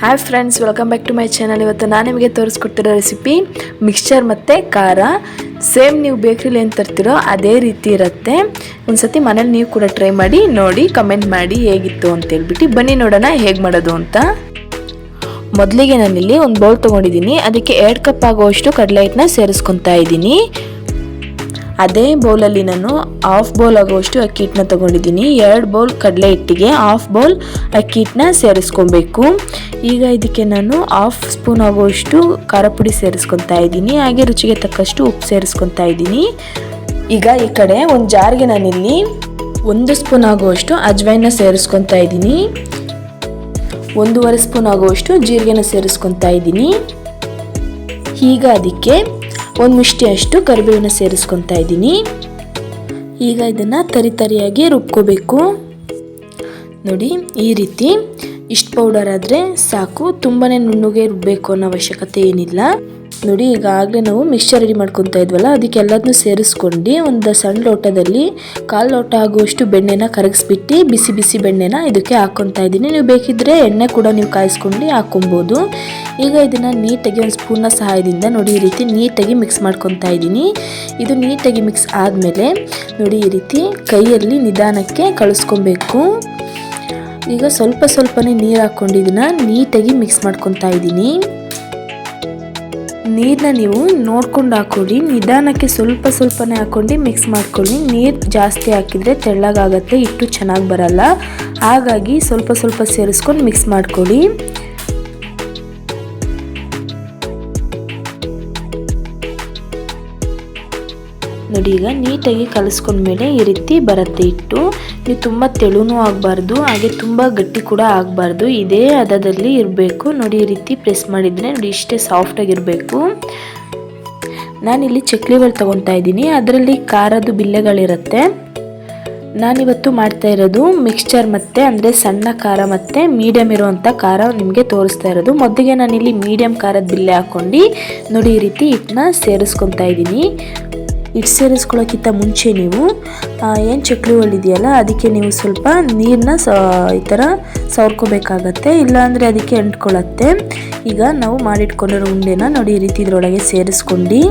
Hi friends, welcome back to my channel. ಇವತ್ತು ನಾನು ನಿಮಗೆ ತೋರಿಸ್ಕೊಡ್ತಿರೋ ರೆಸಿಪಿ ಮಿಕ್ಸ್ಚರ್ ಮತ್ತು ಖಾರ. ಸೇಮ್ ನೀವು ಬೇಕ್ರಿಲಿ ಏನು ತರ್ತಿರೋ ಅದೇ ರೀತಿ ಇರುತ್ತೆ. ಒಂದ್ಸತಿ ಮನೇಲಿ ನೀವು ಕೂಡ ಟ್ರೈ ಮಾಡಿ ನೋಡಿ, ಕಮೆಂಟ್ ಮಾಡಿ ಹೇಗಿತ್ತು ಅಂತೇಳ್ಬಿಟ್ಟು. ಬನ್ನಿ ನೋಡೋಣ ಹೇಗೆ ಮಾಡೋದು ಅಂತ. ಮೊದಲಿಗೆ ನಾನಿಲ್ಲಿ ಒಂದು ಬೌಲ್ ತೊಗೊಂಡಿದ್ದೀನಿ. ಅದಕ್ಕೆ 2 ಕಪ್ ಆಗುವಷ್ಟು ಕಡಲೆ ಹಿಟ್ಟನ್ನ ಸೇರಿಸ್ಕೊತಾ ಇದ್ದೀನಿ. ಅದೇ ಬೌಲಲ್ಲಿ ನಾನು ಹಾಫ್ ಬೌಲ್ ಆಗುವಷ್ಟು ಅಕ್ಕಿ ಹಿಟ್ಟನ್ನ ತೊಗೊಂಡಿದ್ದೀನಿ. 2 ಬೌಲ್ ಕಡಲೆ ಹಿಟ್ಟಿಗೆ ಹಾಫ್ ಬೌಲ್ ಅಕ್ಕಿ ಹಿಟ್ಟನ್ನ ಸೇರಿಸ್ಕೊಬೇಕು. ಈಗ ಇದಕ್ಕೆ ನಾನು ಹಾಫ್ ಸ್ಪೂನ್ ಆಗುವಷ್ಟು ಖಾರ ಪುಡಿ ಸೇರಿಸ್ಕೊತಾ ಇದ್ದೀನಿ. ಹಾಗೆ ರುಚಿಗೆ ತಕ್ಕಷ್ಟು ಉಪ್ಪು ಸೇರಿಸ್ಕೊತಾ ಇದ್ದೀನಿ. ಈಗ ಈ ಕಡೆ ಒಂದು ಜಾರ್ಗೆ ನಾನಿಲ್ಲಿ 1 ಸ್ಪೂನ್ ಆಗುವಷ್ಟು ಅಜ್ವೈನ ಸೇರಿಸ್ಕೊತಾ ಇದ್ದೀನಿ. 1.5 ಸ್ಪೂನ್ ಆಗುವಷ್ಟು ಜೀರಿಗೆನ ಸೇರಿಸ್ಕೊತಾ ಇದ್ದೀನಿ. ಈಗ ಅದಕ್ಕೆ 1 ಮುಷ್ಟಿಯಷ್ಟು ಕರಿಬೇವಿನ ಸೇರಿಸ್ಕೊತಾ ಇದ್ದೀನಿ. ಈಗ ಇದನ್ನು ತರಿಯಾಗಿ ರುಬ್ಕೋಬೇಕು. ನೋಡಿ, ಈ ರೀತಿ ಇಷ್ಟು ಪೌಡರ್ ಆದರೆ ಸಾಕು, ತುಂಬಾ ನುಣ್ಣಗೆ ರುಬ್ಬಬೇಕು ಅನ್ನೋ ಅವಶ್ಯಕತೆ ಏನಿಲ್ಲ. ನೋಡಿ, ಈಗಾಗಲೇ ನಾವು ಮಿಕ್ಸ್ಚರ್ ರೆಡಿ ಮಾಡ್ಕೊತಾ ಇದ್ವಲ್ಲ, ಅದಕ್ಕೆಲ್ಲದನ್ನೂ ಸೇರಿಸ್ಕೊಂಡು ಒಂದು ಸಣ್ಣ ಲೋಟದಲ್ಲಿ 1/4 ಲೋಟ ಆಗುವಷ್ಟು ಬೆಣ್ಣೆನ ಕರಗಿಸ್ಬಿಟ್ಟು ಬಿಸಿ ಬಿಸಿ ಬೆಣ್ಣೆನ ಇದಕ್ಕೆ ಹಾಕ್ಕೊತಾ ಇದ್ದೀನಿ. ನೀವು ಬೇಕಿದ್ದರೆ ಎಣ್ಣೆ ಕೂಡ ನೀವು ಕಾಯಿಸ್ಕೊಂಡು ಹಾಕ್ಕೊಬೋದು. ಈಗ ಇದನ್ನು ನೀಟಾಗಿ ಒಂದು ಸ್ಪೂನ್ನ ಸಹಾಯದಿಂದ ನೋಡಿ ಈ ರೀತಿ ನೀಟಾಗಿ ಮಿಕ್ಸ್ ಮಾಡ್ಕೊತಾ ಇದ್ದೀನಿ. ಇದು ನೀಟಾಗಿ ಮಿಕ್ಸ್ ಆದಮೇಲೆ ನೋಡಿ ಈ ರೀತಿ ಕೈಯಲ್ಲಿ ನಿಧಾನಕ್ಕೆ ಕಳಿಸ್ಕೊಬೇಕು. ಈಗ ಸ್ವಲ್ಪನೇ ನೀರು ಹಾಕ್ಕೊಂಡು ಇದನ್ನು ನೀಟಾಗಿ ಮಿಕ್ಸ್ ಮಾಡ್ಕೊತಾ ಇದ್ದೀನಿ. ನೀರನ್ನ ನೀವು ನೋಡ್ಕೊಂಡು ಹಾಕೊಳ್ಳಿ, ನಿಧಾನಕ್ಕೆ ಸ್ವಲ್ಪನೇ ಹಾಕ್ಕೊಂಡು ಮಿಕ್ಸ್ ಮಾಡ್ಕೊಳ್ಳಿ. ನೀರು ಜಾಸ್ತಿ ಹಾಕಿದರೆ ತೆಳ್ಳಗಾಗತ್ತೆ, ಹಿಟ್ಟು ಚೆನ್ನಾಗಿ ಬರಲ್ಲ. ಹಾಗಾಗಿ ಸ್ವಲ್ಪ ಸೇರಿಸ್ಕೊಂಡು ಮಿಕ್ಸ್ ಮಾಡ್ಕೊಳ್ಳಿ. ನೋಡಿ, ಈಗ ನೀಟಾಗಿ ಕಲಿಸ್ಕೊಂಡ್ಮೇಲೆ ಈ ರೀತಿ ಬರುತ್ತೆ ಹಿಟ್ಟು. ನೀವು ತುಂಬ ತೆಳುನೂ ಆಗಬಾರ್ದು, ಹಾಗೆ ತುಂಬ ಗಟ್ಟಿ ಕೂಡ ಆಗಬಾರ್ದು. ಇದೇ ಹದದಲ್ಲಿ ಇರಬೇಕು. ನೋಡಿ, ಈ ರೀತಿ ಪ್ರೆಸ್ ಮಾಡಿದರೆ ನೋಡಿ ಇಷ್ಟೇ ಸಾಫ್ಟಾಗಿರಬೇಕು. ನಾನಿಲ್ಲಿ ಚಕ್ಲಿಗಳು ತೊಗೊತಾ ಇದ್ದೀನಿ. ಅದರಲ್ಲಿ ಖಾರದ ಬಿಲ್ಲೆಗಳಿರುತ್ತೆ. ನಾನಿವತ್ತು ಮಾಡ್ತಾ ಇರೋದು ಮಿಕ್ಸ್ಚರ್ ಮತ್ತು ಅಂದರೆ ಸಣ್ಣ ಖಾರ ಮತ್ತು ಮೀಡಿಯಮ್ ಇರುವಂಥ ಖಾರ ನಿಮಗೆ ತೋರಿಸ್ತಾ ಇರೋದು. ಮೊದಲಿಗೆ ನಾನಿಲ್ಲಿ ಮೀಡಿಯಮ್ ಖಾರದ ಬಿಲ್ಲೆ ಹಾಕ್ಕೊಂಡು ನೋಡಿ ಈ ರೀತಿ ಹಿಟ್ಟನ್ನ ಸೇರಿಸ್ಕೊತಾ ಇದ್ದೀನಿ. ಹಿಟ್ಟು ಸೇರಿಸ್ಕೊಳ್ಳೋಕ್ಕಿಂತ ಮುಂಚೆ ನೀವು ಏನು ಚಕ್ಲಿಗಳಿದೆಯಲ್ಲ ಅದಕ್ಕೆ ನೀವು ಸ್ವಲ್ಪ ನೀರನ್ನ ಈ ಥರ ಸವರ್ಕೋಬೇಕಾಗತ್ತೆ, ಇಲ್ಲಾಂದರೆ ಅದಕ್ಕೆ ಅಂಟ್ಕೊಳ್ಳುತ್ತೆ. ಈಗ ನಾವು ಮಾಡಿಟ್ಕೊಂಡಿರೋ ಉಂಡೆನ ನೋಡಿ ಈ ರೀತಿ ಇದರೊಳಗೆ ಸೇರಿಸ್ಕೊಂಡು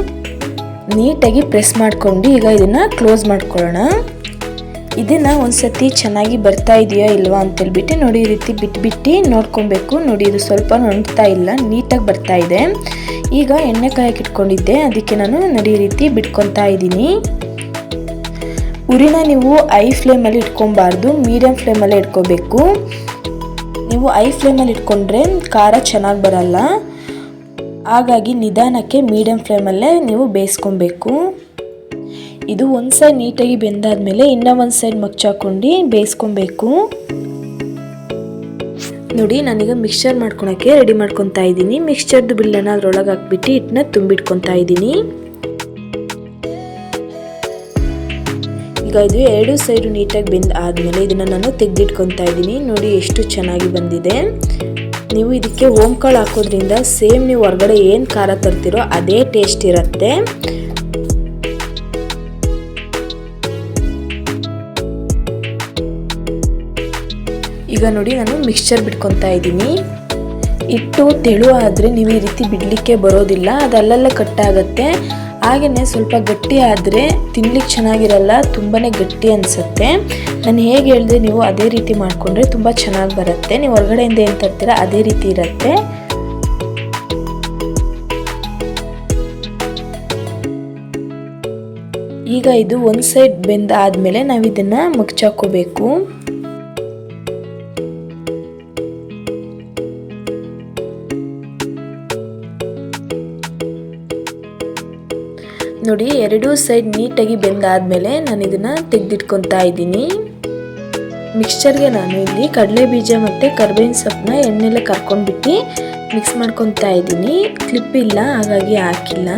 ನೀಟಾಗಿ ಪ್ರೆಸ್ ಮಾಡ್ಕೊಂಡು ಈಗ ಇದನ್ನು ಕ್ಲೋಸ್ ಮಾಡ್ಕೊಳ್ಳೋಣ. ಇದನ್ನು ಒಂದು ಸತಿ ಚೆನ್ನಾಗಿ ಬರ್ತಾ ಇದೆಯಾ ಇಲ್ವಾ ಅಂತೇಳ್ಬಿಟ್ಟು ನೋಡಿ ಈ ರೀತಿ ಬಿಟ್ಟು ನೋಡ್ಕೊಬೇಕು. ನೋಡಿ, ಇದು ಸ್ವಲ್ಪ ಹೊಂಟ್ತಾ ಇಲ್ಲ, ನೀಟಾಗಿ ಬರ್ತಾ ಇದೆ. ಈಗ ಎಣ್ಣೆ ಕಾಯಕ್ಕೆ ಇಟ್ಕೊಂಡಿದ್ದೆ, ಅದಕ್ಕೆ ನಾನು ನೋಡಿ ಈ ರೀತಿ ಬಿಟ್ಕೊತಾ ಇದ್ದೀನಿ. ಉರಿನ ನೀವು ಐ ಫ್ಲೇಮಲ್ಲಿ ಇಟ್ಕೊಬಾರ್ದು, ಮೀಡಿಯಮ್ ಫ್ಲೇಮಲ್ಲೇ ಇಟ್ಕೋಬೇಕು. ನೀವು ಐ ಫ್ಲೇಮಲ್ಲಿ ಇಟ್ಕೊಂಡ್ರೆ ಖಾರ ಚೆನ್ನಾಗಿ ಬರಲ್ಲ. ಹಾಗಾಗಿ ನಿಧಾನಕ್ಕೆ ಮೀಡಿಯಮ್ ಫ್ಲೇಮಲ್ಲೇ ನೀವು ಬೇಯಿಸ್ಕೊಬೇಕು. ಇದು ಒಂದು ಸೈಡ್ ನೀಟಾಗಿ ಬೆಂದಾದ್ಮೇಲೆ ಇನ್ನೂ ಒಂದು ಸೈಡ್ ಮಗ್ಚಾಕೊಂಡು ಬೇಯಿಸ್ಕೊಬೇಕು. ನೋಡಿ, ನಾನೀಗ ಮಿಕ್ಸ್ಚರ್ ಮಾಡ್ಕೊಳಕ್ಕೆ ರೆಡಿ ಮಾಡ್ಕೊತಾ ಇದ್ದೀನಿ. ಮಿಕ್ಸ್ಚರ್ದು ಬಿಲ್ಲನ್ನು ಅದರೊಳಗೆ ಹಾಕ್ಬಿಟ್ಟು ಹಿಟ್ಟನ್ನ ತುಂಬಿಟ್ಕೊತಾ ಇದ್ದೀನಿ. ಈಗ ಇದು 2 ಸೈಡು ನೀಟಾಗಿ ಬೆಂದು ಆದಮೇಲೆ ಇದನ್ನು ನಾನು ತೆಗೆದಿಟ್ಕೊತಾ ಇದ್ದೀನಿ. ನೋಡಿ ಎಷ್ಟು ಚೆನ್ನಾಗಿ ಬಂದಿದೆ. ನೀವು ಇದಕ್ಕೆ ಓಂಕಾಳು ಹಾಕೋದ್ರಿಂದ ಸೇಮ್ ನೀವು ಹೊರಗಡೆ ಏನು ಖಾರ ತರ್ತಿರೋ ಅದೇ ಟೇಸ್ಟ್ ಇರುತ್ತೆ. ಈಗ ನೋಡಿ, ನಾನು ಮಿಕ್ಸ್ಚರ್ ಬಿಟ್ಕೊತಾ ಇದ್ದೀನಿ. ಹಿಟ್ಟು ತೆಳು ಆದರೆ ನೀವು ಈ ರೀತಿ ಬಿಡಲಿಕ್ಕೆ ಬರೋದಿಲ್ಲ, ಅದು ಅಲ್ಲಲ್ಲೇ ಕಟ್ಟಾಗುತ್ತೆ. ಹಾಗೆಯೇ ಸ್ವಲ್ಪ ಗಟ್ಟಿ ಆದರೆ ತಿನ್ಲಿಕ್ಕೆ ಚೆನ್ನಾಗಿರಲ್ಲ, ತುಂಬಾ ಗಟ್ಟಿ ಅನಿಸುತ್ತೆ. ನಾನು ಹೇಗೆ ಹೇಳಿದೆ ನೀವು ಅದೇ ರೀತಿ ಮಾಡಿಕೊಂಡ್ರೆ ತುಂಬ ಚೆನ್ನಾಗಿ ಬರುತ್ತೆ. ನೀವು ಹೊರಗಡೆಯಿಂದ ಏನು ತರ್ತೀರ ಅದೇ ರೀತಿ ಇರುತ್ತೆ. ಈಗ ಇದು ಒಂದು ಸೈಡ್ ಬೆಂದ ಆದಮೇಲೆ ನಾವು ಇದನ್ನು ಮಗ್ಚಾಕೋಬೇಕು. ನೋಡಿ, 2 ಸೈಡ್ ನೀಟಾಗಿ ಬೆಂದಾದ್ಮೇಲೆ ನಾನು ಇದನ್ನು ತೆಗೆದಿಟ್ಕೊತಾ ಇದ್ದೀನಿ. ಮಿಕ್ಸ್ಚರ್ಗೆ ನಾನು ಇಲ್ಲಿ ಕಡಲೆ ಬೀಜ ಮತ್ತು ಕರ್ಬೇವಿನ ಸೊಪ್ಪನ್ನ ಎಣ್ಣೆಲೆ ಕರ್ಕೊಂಡ್ಬಿಟ್ಟು ಮಿಕ್ಸ್ ಮಾಡ್ಕೊತಾ ಇದ್ದೀನಿ. ಕ್ಲಿಪ್ ಇಲ್ಲ, ಹಾಗಾಗಿ ಹಾಕಿಲ್ಲ.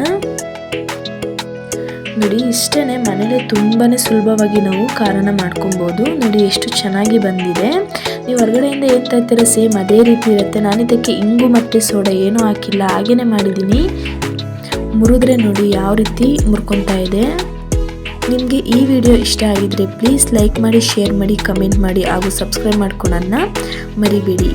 ನೋಡಿ, ಇಷ್ಟೇ ಮನೇಲಿ ತುಂಬಾ ಸುಲಭವಾಗಿ ನಾವು ಖಾರನ ಮಾಡ್ಕೊಬೋದು. ನೋಡಿ ಎಷ್ಟು ಚೆನ್ನಾಗಿ ಬಂದಿದೆ. ನೀವು ಹೊರಗಡೆಯಿಂದ ಏನು ತರ್ತೀರ ಸೇಮ್ ಅದೇ ರೀತಿ ಇರುತ್ತೆ. ನಾನಿದಕ್ಕೆ ಇಂಗು ಮತ್ತು ಸೋಡಾ ಏನೂ ಹಾಕಿಲ್ಲ, ಹಾಗೇ ಮಾಡಿದ್ದೀನಿ. ಮುರಿದ್ರೆ ನೋಡಿ ಯಾವ ರೀತಿ ಮುರ್ಕೊತಾ ಇದೆ. ನಿಮಗೆ ಈ ವಿಡಿಯೋ ಇಷ್ಟ ಆಗಿದ್ರೆ ಪ್ಲೀಸ್ ಲೈಕ್ ಮಾಡಿ, ಶೇರ್ ಮಾಡಿ, ಕಮೆಂಟ್ ಮಾಡಿ ಹಾಗೂ ಸಬ್ಸ್ಕ್ರೈಬ್ ಮಾಡ್ಕೊಳ್ಳೋದನ್ನ ಮರಿಬೇಡಿ.